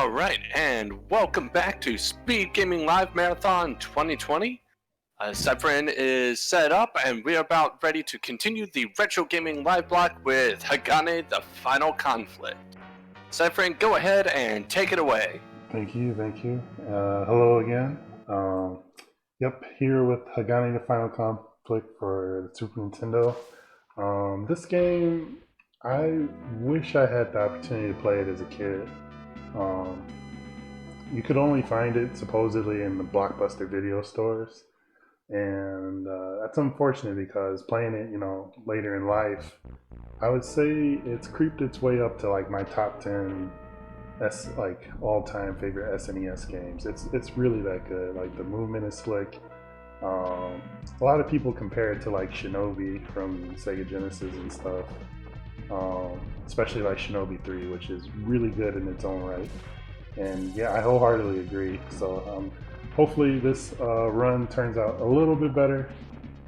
Alright, and welcome back to SpeedGaming Live Marathon 2020. Cypherin is set up, and we are about ready to continue the Retro Gaming Live block with Hagane, the Final Conflict. Cypherin, go ahead and take it away. Thank you. Hello again. Here with Hagane, the Final Conflict for the Super Nintendo. This game, I wish I had the opportunity to play it as a kid. You could only find it supposedly in the Blockbuster video stores, and that's unfortunate because playing it, later in life, I would say it's creeped its way up to like my top 10 all-time favorite SNES games. It's really that good. Like, the movement is slick. A lot of people compare it to like Shinobi from Sega Genesis and stuff. Especially like Shinobi 3, which is really good in its own right. And yeah, I wholeheartedly agree. So hopefully this run turns out a little bit better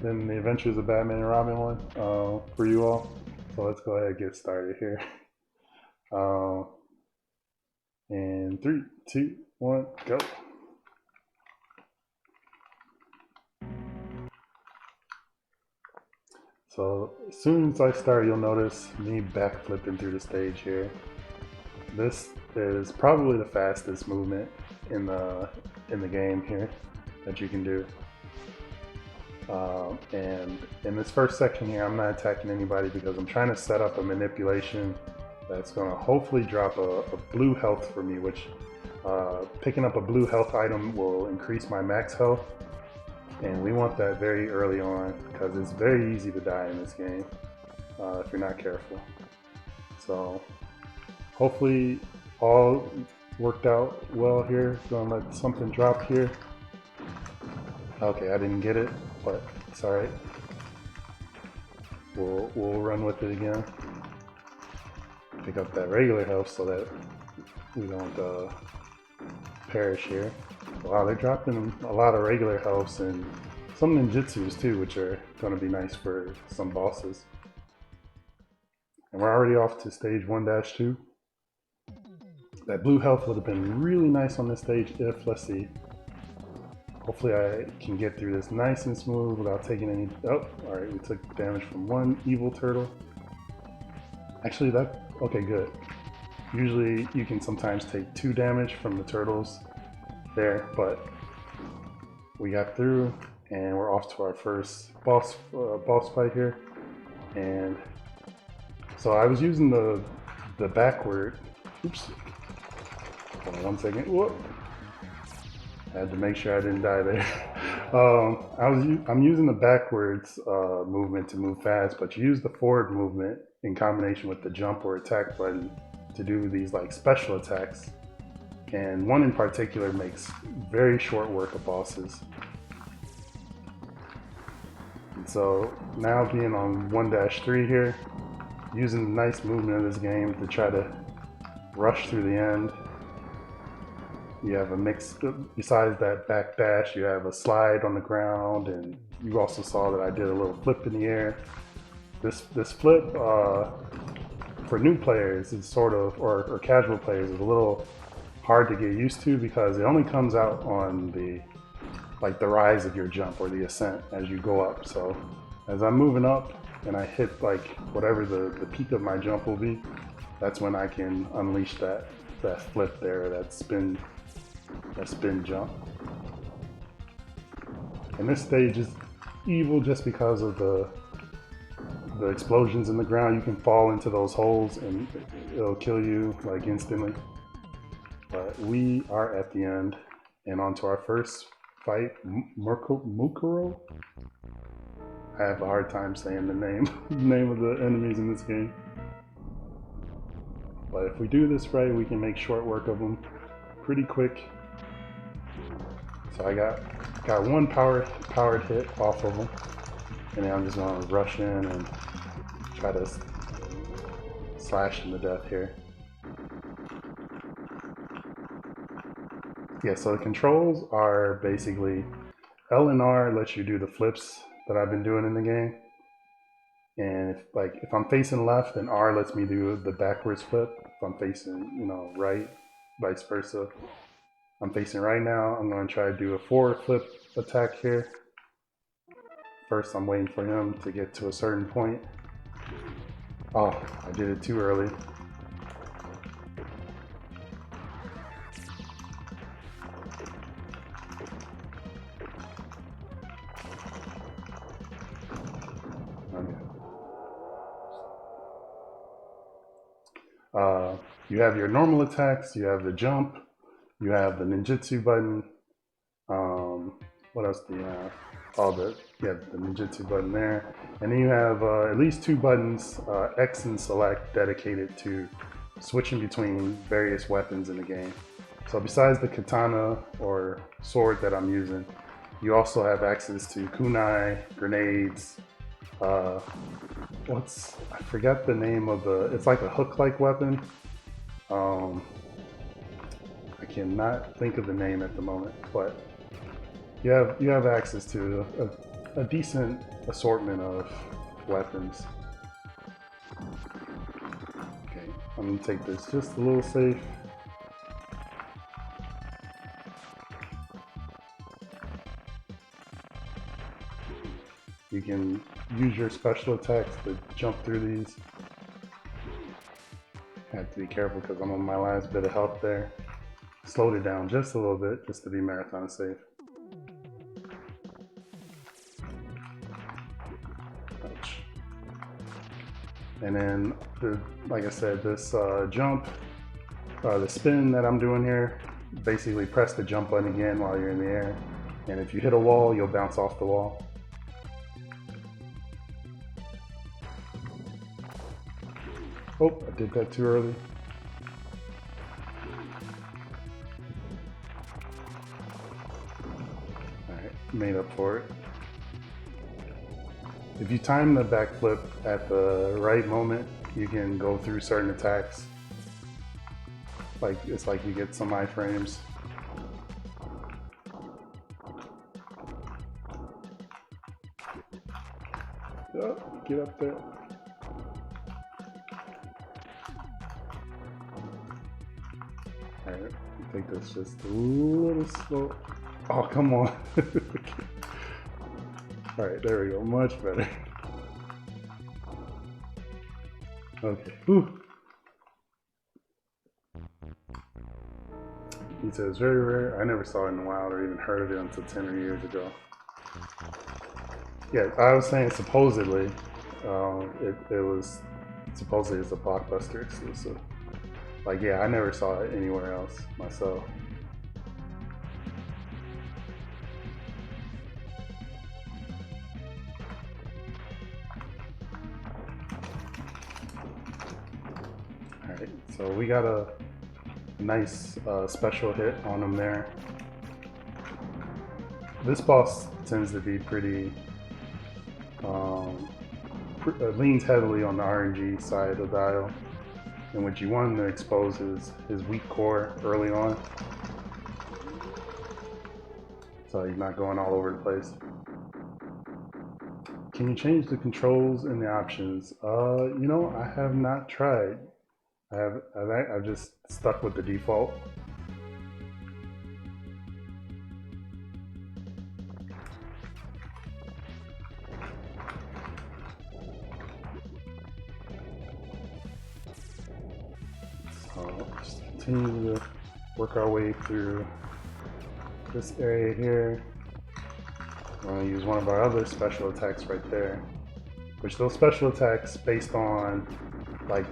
than the Adventures of Batman and Robin one for you all. So let's go ahead and get started here. And 3, 2, 1, go. So as soon as I start, you'll notice me backflipping through the stage here. This is probably the fastest movement in the game here that you can do. And in this first section here, I'm not attacking anybody because I'm trying to set up a manipulation that's going to hopefully drop a blue health for me, which picking up a blue health item will increase my max health. And we want that very early on because it's very easy to die in this game if you're not careful. So hopefully all worked out well here. Gonna let something drop here. Okay, I didn't get it, but it's alright. We'll run with it again. Pick up that regular health so that we don't perish here. Wow, they're dropping a lot of regular healths and some ninjutsus too, which are going to be nice for some bosses. And we're already off to stage 1-2. That blue health would have been really nice on this stage if, let's see, hopefully I can get through this nice and smooth without taking any, oh, alright, we took damage from one evil turtle. Actually, okay, good. Usually you can sometimes take 2 damage from the turtles there, but we got through and we're off to our first boss fight here. And so I was using the backward, oops, hold on 1 second, whoop. I had to make sure I didn't die there. I'm using the backwards movement to move fast, but you use the forward movement in combination with the jump or attack button to do these like special attacks. And one in particular makes very short work of bosses. And so now being on 1-3 here, using the nice movement of this game to try to rush through the end. You have a mix, besides that back dash, you have a slide on the ground, and you also saw that I did a little flip in the air. This flip, for new players, is sort of, or casual players, is a little hard to get used to because it only comes out on the rise of your jump or the ascent as you go up. So as I'm moving up and I hit like whatever the peak of my jump will be, that's when I can unleash that flip there, that spin jump. And this stage is evil just because of the explosions in the ground. You can fall into those holes and it'll kill you like instantly. But we are at the end and on to our first fight, Mukuro? I have a hard time saying the name of the enemies in this game. But if we do this right, we can make short work of them pretty quick. So I got one powered hit off of them, and then I'm just gonna rush in and try to slash him to death here. Yeah, so the controls are basically L and R lets you do the flips that I've been doing in the game. And if I'm facing left, then R lets me do the backwards flip. If I'm facing, right, vice versa. I'm facing right now. I'm going to try to do a forward flip attack here. First, I'm waiting for him to get to a certain point. Oh, I did it too early. You have your normal attacks, you have the jump, you have the ninjutsu button. What else do you have? Oh, the ninjutsu button there. And then you have at least 2 buttons, X and select, dedicated to switching between various weapons in the game. So besides the katana or sword that I'm using, you also have access to kunai, grenades, I forgot the name of it's like a hook-like weapon. I cannot think of the name at the moment, but you have access to a decent assortment of weapons. Okay, I'm gonna take this just a little safe. You can use your special attacks to jump through these. I have to be careful because I'm on my last bit of health there. Slowed it down just a little bit just to be marathon safe. Ouch. And then, like I said, this jump, the spin that I'm doing here, basically press the jump button again while you're in the air. And if you hit a wall, you'll bounce off the wall. Oh, I did that too early. Alright, made up for it. If you time the backflip at the right moment, you can go through certain attacks. It's like you get some iframes. Oh, get up there. Alright, take this just a little slow. Oh, come on. Alright, there we go. Much better. Okay. Whew. He says very rare. I never saw it in the wild or even heard of it until 10 years ago. Yeah, I was saying supposedly, it was supposedly it's a Blockbuster exclusive. Like, yeah, I never saw it anywhere else myself. Alright, so we got a nice special hit on him there. This boss tends to be pretty, leans heavily on the RNG side of the dial. And what you want to expose is his weak core early on, so he's not going all over the place. Can you change the controls and the options? You know, I have not tried. I've just stuck with the default. Just continue to work our way through this area here. We're going to use one of our other special attacks right there, which those special attacks based on like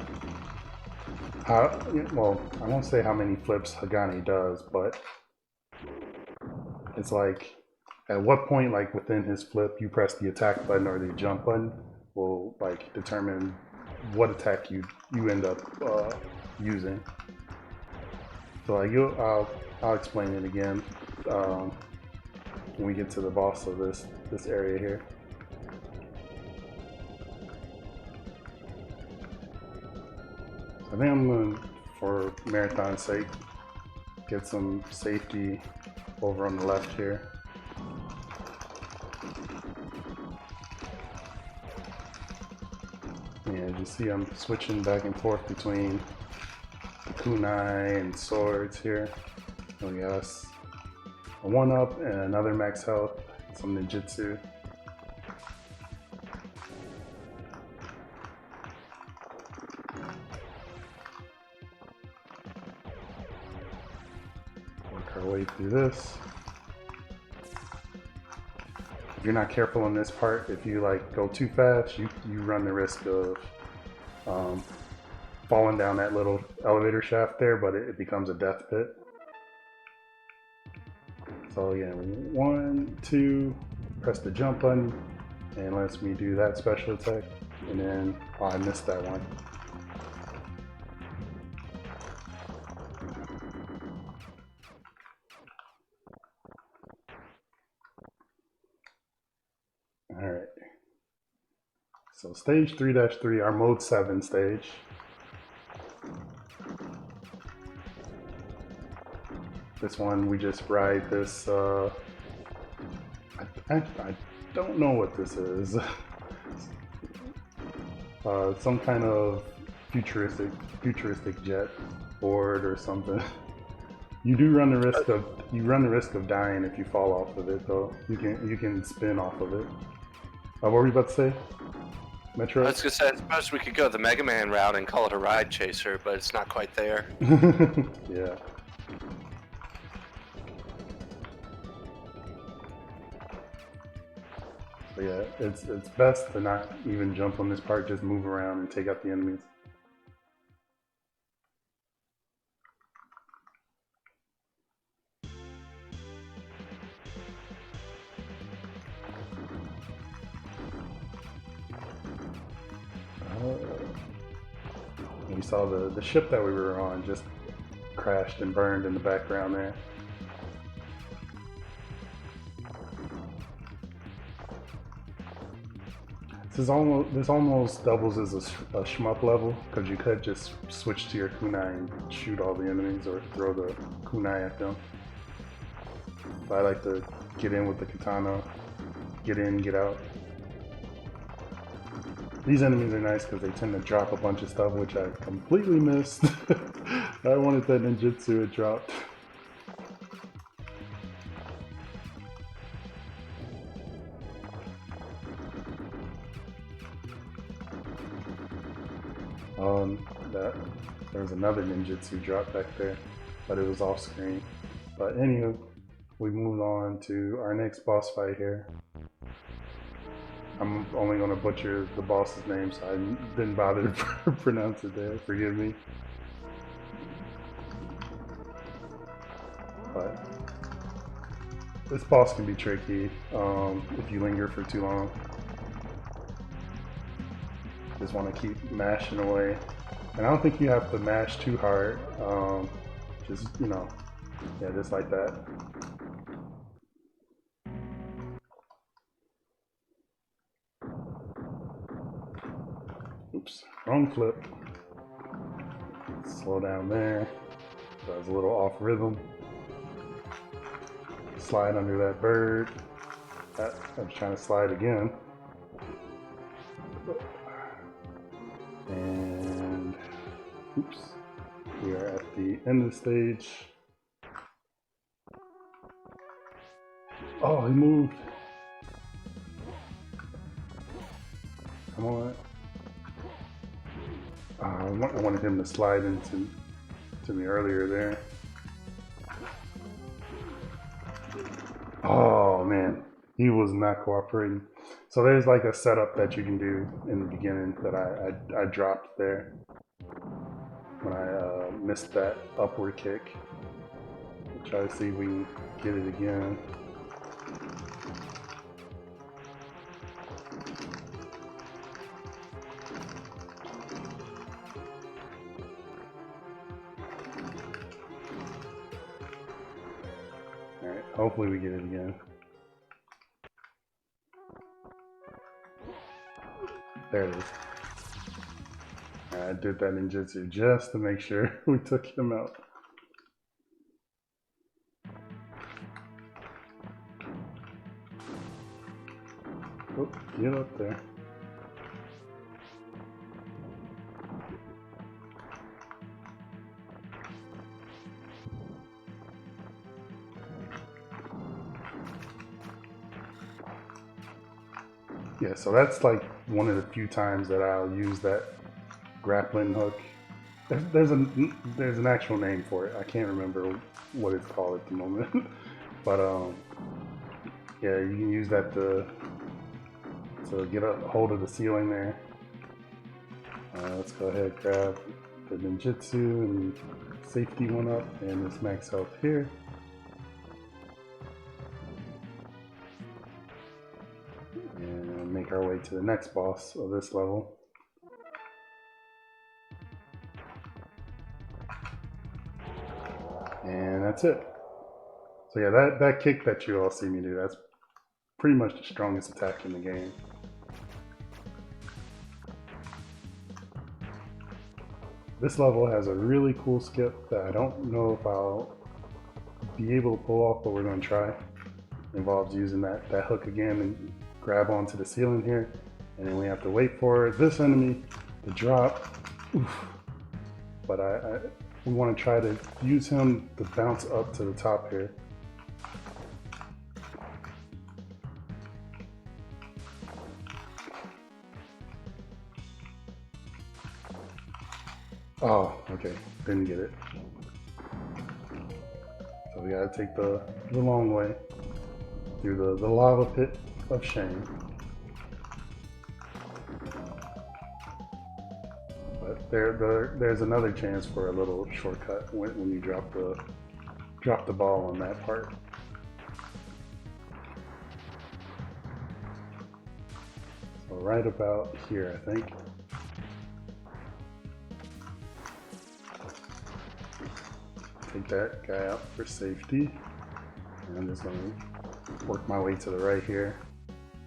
how, well, I won't say how many flips Hagane does, but it's like at what point like within his flip you press the attack button or the jump button will like determine what attack you end up using. So like I'll explain it again when we get to the boss of this area here. I think I'm going, for marathon's sake, get some safety over on the left here. Yeah, as you see, I'm switching back and forth between kunai and swords here. Oh yes, a 1-up and another max health, some ninjutsu. Work our way through this. If you're not careful in this part, if you like go too fast, you run the risk of falling down that little elevator shaft there, but it becomes a death pit. So yeah, 1, 2, press the jump button, and lets me do that special attack. And then, oh, I missed that one. Alright. So stage 3-3, our mode 7 stage. This one, we just ride this, I don't know what this is. Some kind of futuristic jet board or something. You do run the risk of dying if you fall off of it, though. You can spin off of it. What were you about to say, Metro? I was gonna say, I suppose we could go the Mega Man route and call it a ride chaser, but it's not quite there. Yeah. So yeah, it's best to not even jump on this part, just move around and take out the enemies. We saw the ship that we were on just crashed and burned in the background there. This almost doubles as a shmup level, because you could just switch to your kunai and shoot all the enemies or throw the kunai at them. But I like to get in with the katana, get in, get out. These enemies are nice because they tend to drop a bunch of stuff, which I completely missed. I wanted that ninjutsu, it dropped. There was another ninjutsu drop back there, but it was off screen. But anywho, we moved on to our next boss fight here. I'm only going to butcher the boss's name, so I didn't bother to pronounce it there. Forgive me. But this boss can be tricky if you linger for too long. Just want to keep mashing away. And I don't think you have to mash too hard. Just, yeah, just like that. Oops, wrong flip. Slow down there. So I was a little off rhythm. Slide under that bird. I was trying to slide again. And oops, we are at the end of the stage. Oh, he moved. Come on. I wanted him to slide into me earlier there. Oh man, he was not cooperating. So there's like a setup that you can do in the beginning that I dropped there when I missed that upward kick. We'll try to see if we can get it again. Alright, hopefully we get it again. There it is. I did that ninjutsu just to make sure we took him out. Oh, get up there. Yeah, so that's like one of the few times that I'll use that grappling hook. There's an actual name for it. I can't remember what it's called at the moment, but yeah, you can use that to get a hold of the ceiling there. Let's go ahead and grab the ninjutsu and safety one up, and this max health here. And make our way to the next boss of this level. And that's it. So yeah, that kick that you all see me do, that's pretty much the strongest attack in the game. This level has a really cool skip that I don't know if I'll be able to pull off, but we're going to try. It involves using that hook again and grab onto the ceiling here, and then we have to wait for this enemy to drop. Oof. But we want to try to use him to bounce up to the top here. Oh, okay, didn't get it. So we gotta take the long way through the lava pit of shame. But there's another chance for a little shortcut when you drop the ball on that part. So right about here, I think. Take that guy out for safety. And I'm just gonna work my way to the right here.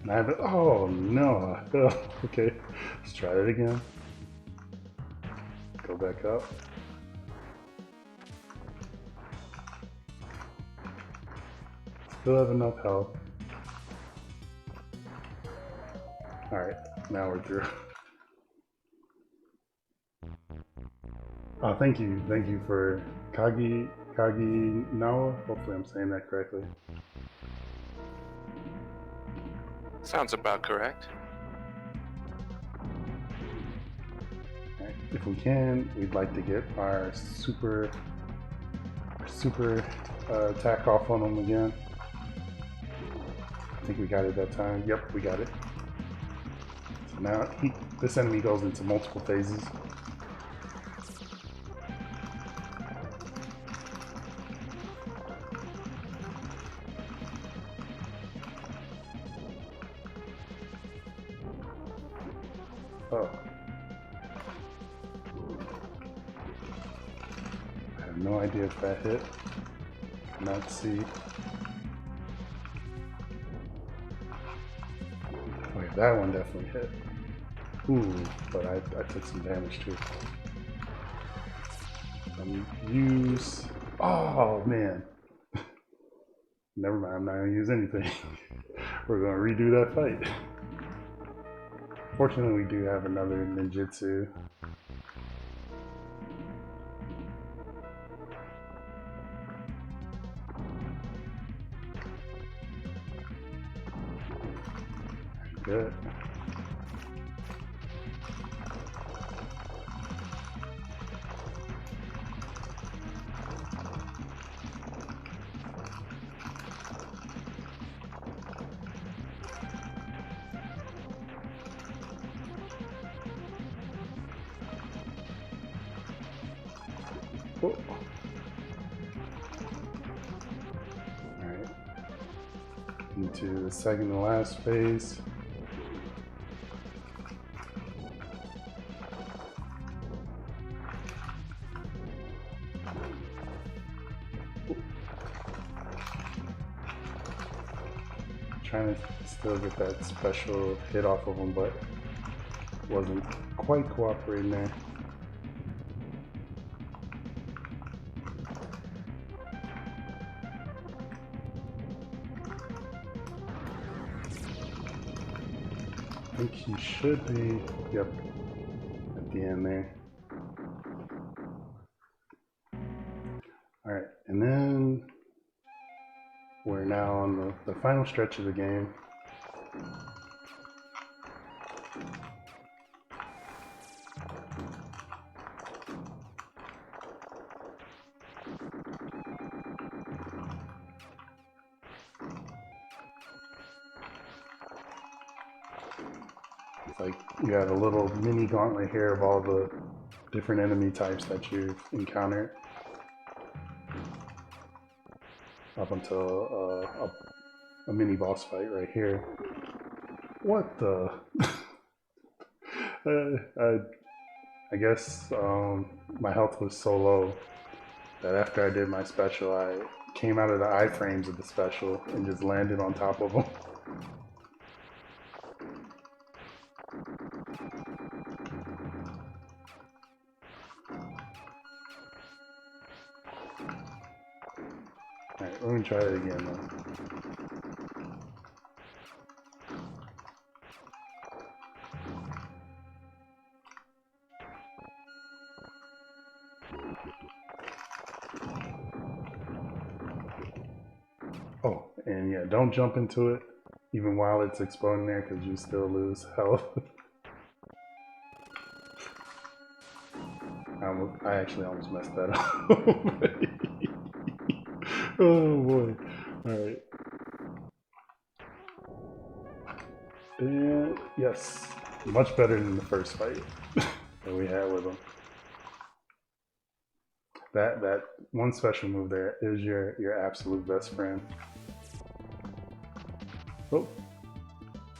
And I have it. Oh no! Okay, let's try it again. Go back up. Still have enough health. Alright, now we're through. Oh, thank you for Kagi Nawa. Hopefully I'm saying that correctly. Sounds about correct. Right. If we can, we'd like to get our super attack off on him again. I think we got it that time. Yep, we got it. So now this enemy goes into multiple phases. Oh. I have no idea if that hit. Not see. Okay, that one definitely hit. Ooh, but I took some damage too. Use. Oh man. Never mind, I'm not gonna use anything. We're gonna redo that fight. Fortunately, we do have another ninjutsu. Good. Oh. Alright. Into the second to last phase. Trying to still get that special hit off of him, but wasn't quite cooperating there. I think he should be, yep, at the end there. Alright, and then we're now on the final stretch of the game. It's like you have a little mini gauntlet here of all the different enemy types that you've encountered up until a mini boss fight right here. What the? I guess my health was so low that after I did my special, I came out of the iframes of the special and just landed on top of them. Alright, we're gonna try it again though. Oh, and yeah, don't jump into it even while it's exploding there because you still lose health. I actually almost messed that up. Oh boy. Alright. And yes, much better than the first fight that we had with him. That one special move there is your absolute best friend. Oh,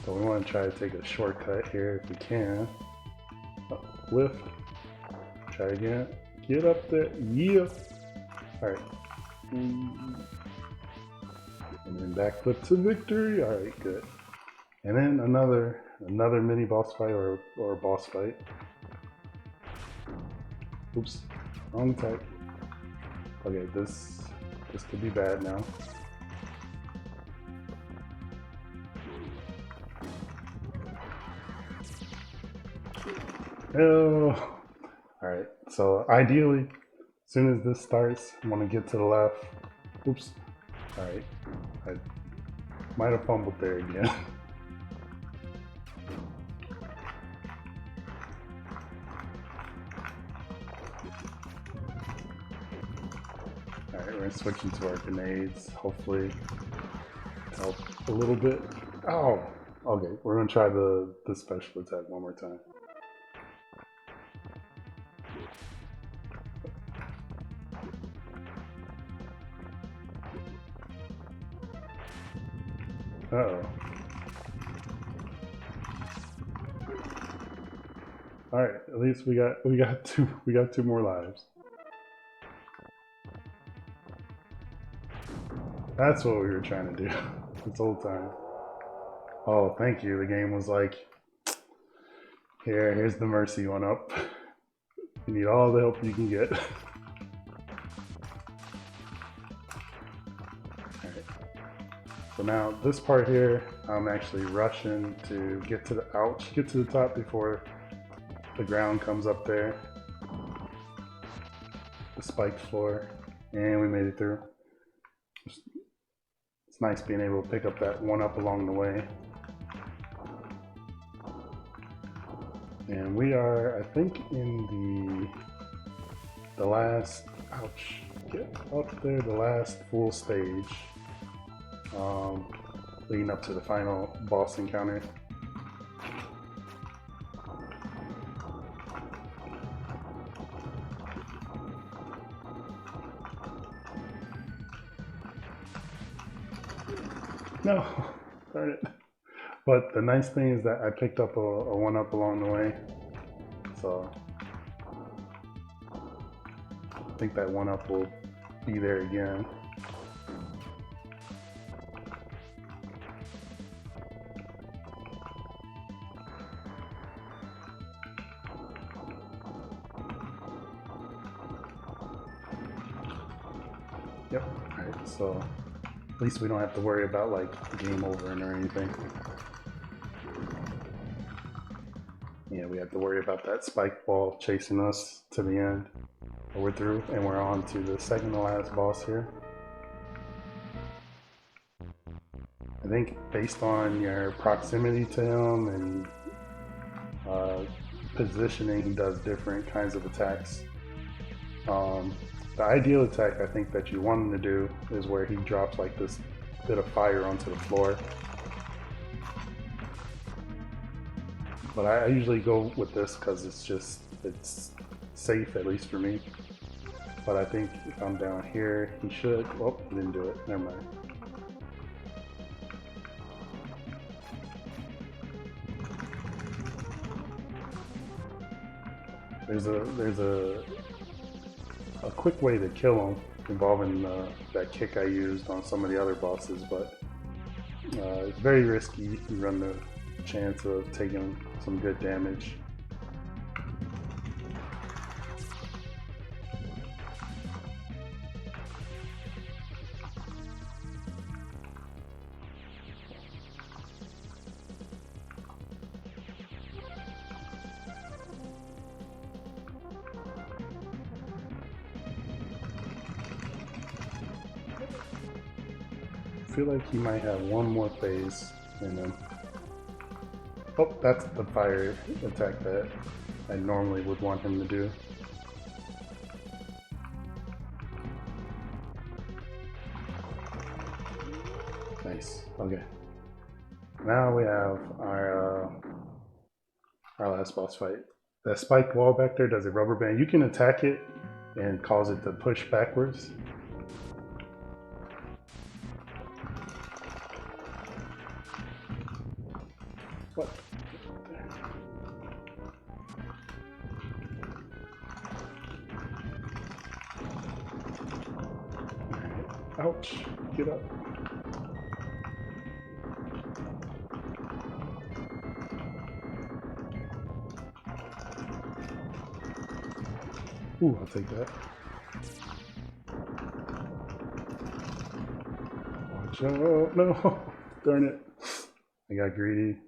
so we want to try to take a shortcut here if we can. Oh, lift. Try again. Get up there. Yeah. Alright. And then backflip to victory. Alright, good. And then another mini boss fight or boss fight. Oops. Wrong attack. Okay, this could be bad now. Oh. Alright, so ideally, as soon as this starts, I want to get to the left. Oops. Alright. I might have fumbled there again. Alright, we're going to switch into our grenades. Hopefully help a little bit. Oh! Okay, we're going to try the special attack one more time. Uh-oh. Alright, at least we got two more lives. That's what we were trying to do this whole time. Oh, thank you. The game was like, here's the mercy one up. You need all the help you can get. Alright. So now this part here, I'm actually rushing to get to the top before the ground comes up there. The spiked floor. And we made it through. It's nice being able to pick up that one up along the way. And we are, I think, in the last, ouch, get up there, the last full stage, leading up to the final boss encounter. No, darn it. But the nice thing is that I picked up a 1-up along the way. So I think that 1-up will be there again. Yep, alright, so at least we don't have to worry about like game over or anything. Yeah, we have to worry about that spike ball chasing us to the end. But we're through and we're on to the second to last boss here. I think based on your proximity to him and positioning, he does different kinds of attacks. The ideal attack I think that you want him to do is where he drops like this bit of fire onto the floor. But I usually go with this because it's safe, at least for me. But I think if I'm down here, he should. Oh, he didn't do it. Never mind. There's a quick way to kill him involving that kick I used on some of the other bosses, but it's very risky. You run the chance of taking some good damage. I feel like he might have one more phase in him. Oh, that's the fire attack that I normally would want him to do. Nice. Okay. Now we have our last boss fight. That spike wall back there does a rubber band. You can attack it and cause it to push backwards. What? Ouch. Get up. Ooh, I'll take that. Watch out. No. Darn it. I got greedy.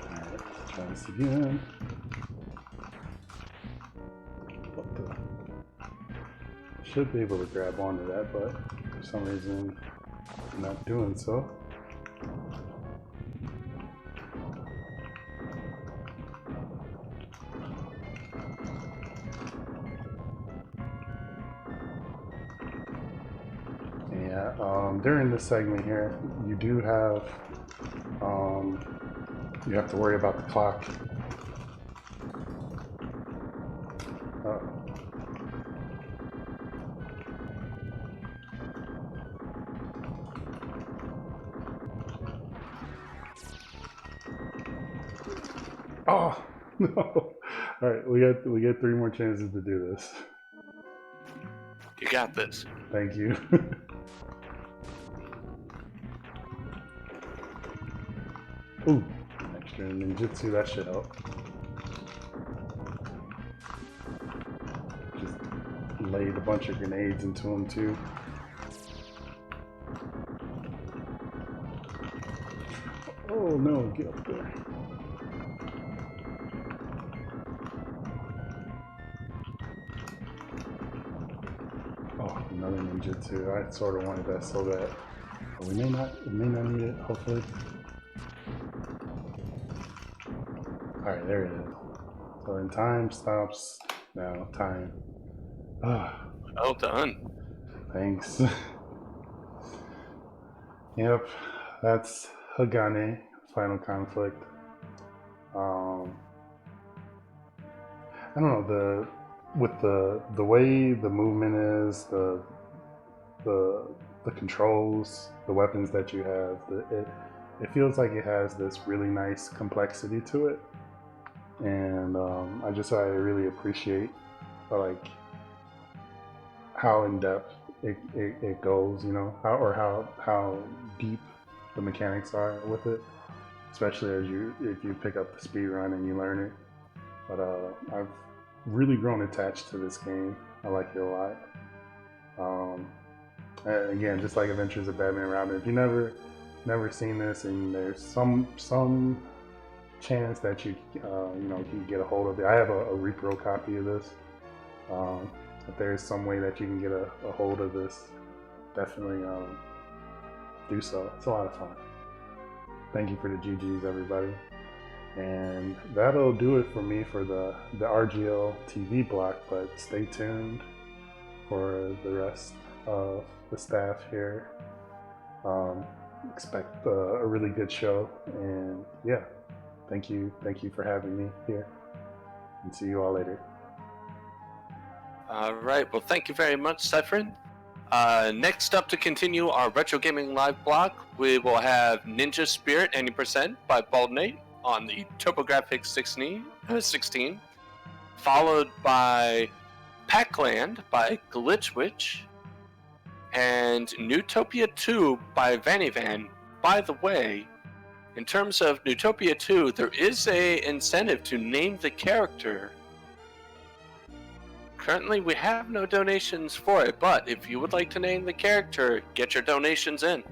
Alright, let's try this again. What the? Should be able to grab onto that, but for some reason I'm not doing so. During this segment here, you do have you have to worry about the clock. Oh no! All right, we get 3 more chances to do this. You got this. Thank you. Ooh, extra ninjutsu, that should help. Just laid a bunch of grenades into him too. Oh no, get up there. Oh, another ninjutsu. I sort of wanted that so bad. But we may not need it, hopefully. Alright, there it is. So then time stops now. Time. Ah. Well done. Thanks. Yep, that's Hagane, Final Conflict. I don't know, with the way the movement is, the controls, the weapons that you have, it feels like it has this really nice complexity to it. And I really appreciate like how in depth it goes, you know, how deep the mechanics are with it, especially if you pick up the speed run and you learn it. But I've really grown attached to this game. I like it a lot. Again, just like Adventures of Batman and Robin, if you never seen this and there's some chance that you can get a hold of it. I have a repro copy of this. If there's some way that you can get a hold of this, definitely do so. It's a lot of fun. Thank you for the GGs, everybody. And that'll do it for me for the RGL TV block, but stay tuned for the rest of the staff here. Expect a really good show, and yeah, thank you for having me here, and see you all later. All right. Well, thank you very much, Cypherin. Next up to continue our Retro Gaming Live block, we will have Ninja Spirit 90% by Baldnate on the TurboGrafx 16, followed by Packland by Glitchwitch, and Newtopia 2 by Vanivan. By the way, in terms of Newtopia 2, there is a incentive to name the character. Currently, we have no donations for it, but if you would like to name the character, get your donations in.